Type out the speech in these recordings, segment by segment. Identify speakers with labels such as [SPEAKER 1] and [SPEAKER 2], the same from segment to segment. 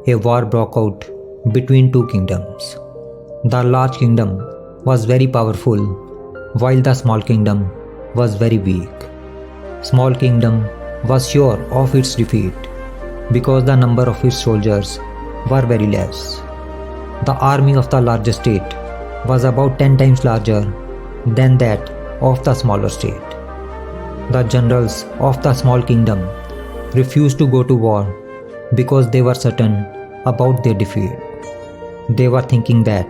[SPEAKER 1] a war broke out between two kingdoms. The large kingdom was very powerful, while the small kingdom was very weak. Small kingdom was sure of its defeat because the number of its soldiers were very less. The army of the larger state was about 10 times larger than that of the smaller state. The generals of the small kingdom refused to go to war because they were certain about their defeat. They were thinking that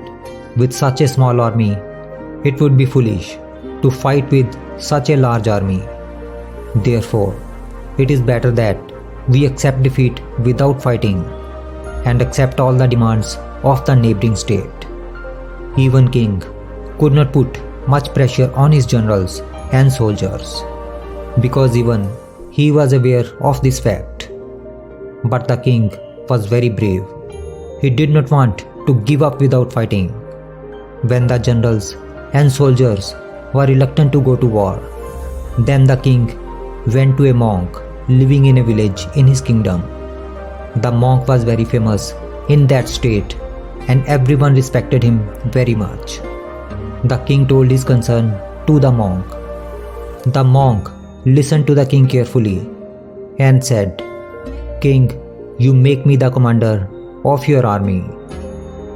[SPEAKER 1] with such a small army, it would be foolish to fight with such a large army. Therefore, it is better that we accept defeat without fighting and accept all the demands of the neighboring state. Even king could not put much pressure on his generals and soldiers because even he was aware of this fact. But the king was very brave. He did not want to give up without fighting. When the generals and soldiers were reluctant to go to war, then the king went to a monk living in a village in his kingdom. The monk was very famous in that state and everyone respected him very much. The king told his concern to the monk. The monk listened to the king carefully and said, "King, you make me the commander of your army."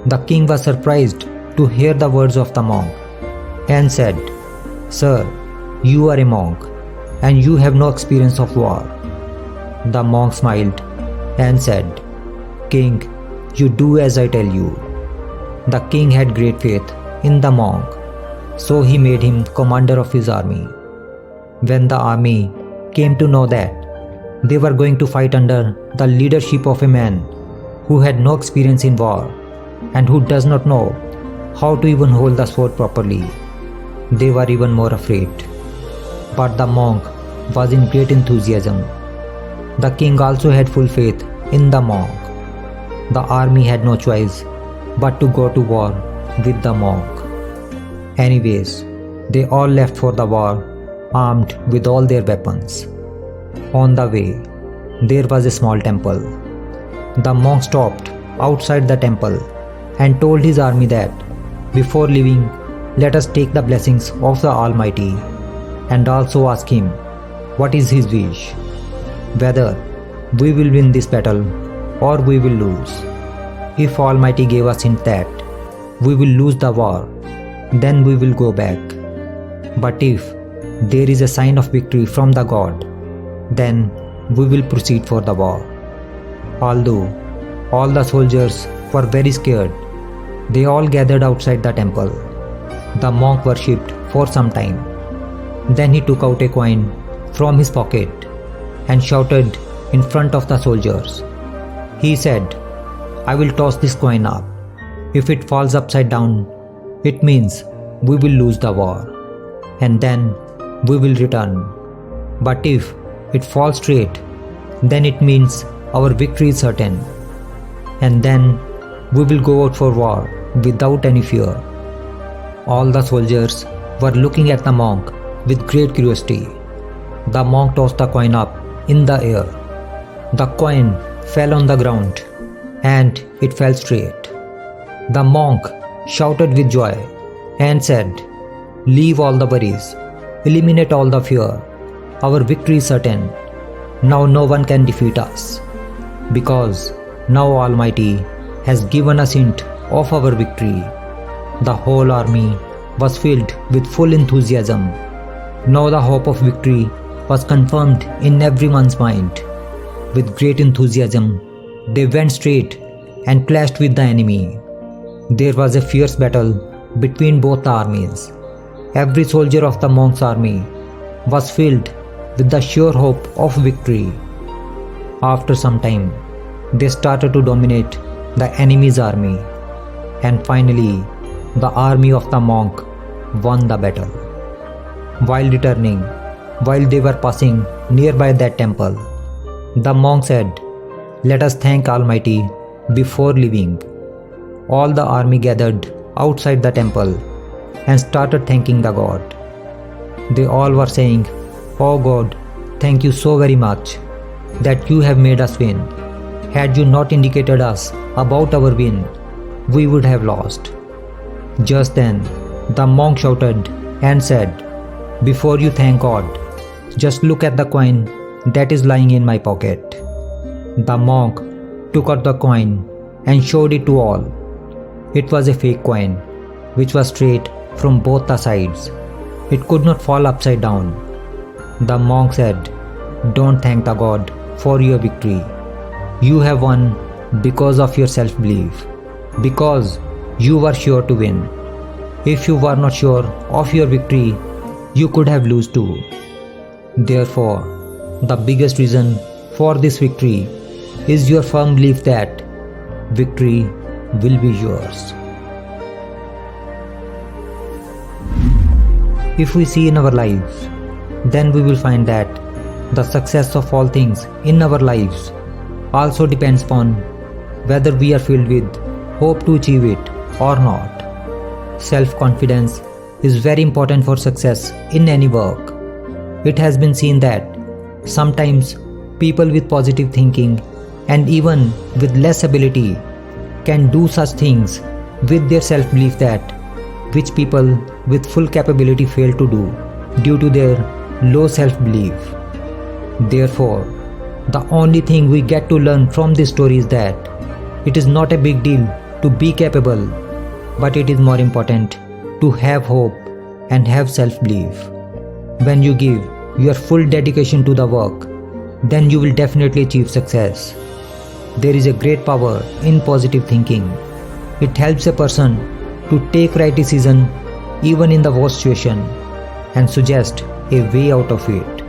[SPEAKER 1] The king was surprised to hear the words of the monk and said, "Sir, you are a monk and you have no experience of war." The monk smiled and said, "King, you do as I tell you." The king had great faith in the monk, so he made him commander of his army. When the army came to know that they were going to fight under the leadership of a man who had no experience in war and who does not know how to even hold the sword properly, they were even more afraid. But the monk was in great enthusiasm. The king also had full faith in the monk. The army had no choice but to go to war with the monk. Anyways, they all left for the war armed with all their weapons. On the way, there was a small temple. The monk stopped outside the temple and told his army that before leaving, let us take the blessings of the Almighty and also ask him what is his wish, whether we will win this battle or we will lose. If Almighty gave us hint that we will lose the war, then we will go back. But if there is a sign of victory from the God, then we will proceed for the war. Although all the soldiers were very scared, they all gathered outside the temple. The monk worshipped for some time. Then he took out a coin from his pocket and shouted in front of the soldiers. He said, "I will toss this coin up. If it falls upside down, it means we will lose the war, and then we will return. But if it falls straight, then it means our victory is certain, and then we will go out for war without any fear." All the soldiers were looking at the monk with great curiosity. The monk tossed the coin up in the air. The coin fell on the ground and it fell straight. The monk shouted with joy and said, "Leave all the worries, eliminate all the fear. Our victory is certain. Now no one can defeat us, because now Almighty has given us hint of our victory." The whole army was filled with full enthusiasm. Now the hope of victory was confirmed in everyone's mind. With great enthusiasm, they went straight and clashed with the enemy. There was a fierce battle between both the armies. Every soldier of the monk's army was filled with the sure hope of victory. After some time, they started to dominate the enemy's army, and finally, the army of the monk won the battle. While they were passing nearby that temple, the monk said, "Let us thank Almighty before leaving." All the army gathered outside the temple and started thanking the God. They all were saying, "Oh God, thank you so very much that you have made us win. Had you not indicated us about our win, we would have lost. Just then, the monk shouted and said, "Before you thank God, just look at the coin that is lying in my pocket." The monk took out the coin and showed it to all. It was a fake coin, which was straight from both the sides. It could not fall upside down. The monk said, "Don't thank the God for your victory. You have won because of your self-belief, because you were sure to win. If you were not sure of your victory, you could have lost too." Therefore, the biggest reason for this victory is your firm belief that victory will be yours. If we see in our lives, then we will find that the success of all things in our lives also depends upon whether we are filled with hope to achieve it or not. Self-confidence is very important for success in any work. It has been seen that sometimes people with positive thinking and even with less ability can do such things with their self-belief that which people with full capability fail to do due to their low self-belief. Therefore, the only thing we get to learn from this story is that it is not a big deal to be capable, but it is more important to have hope and have self-belief. When you give your full dedication to the work, then you will definitely achieve success. There is a great power in positive thinking. It helps a person to take right decision even in the worst situation and suggest a way out of it.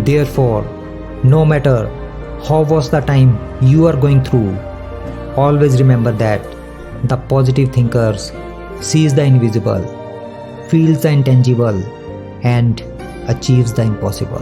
[SPEAKER 1] Therefore, no matter how was the time you are going through, always remember that the positive thinkers sees the invisible, feels the intangible, and achieves the impossible.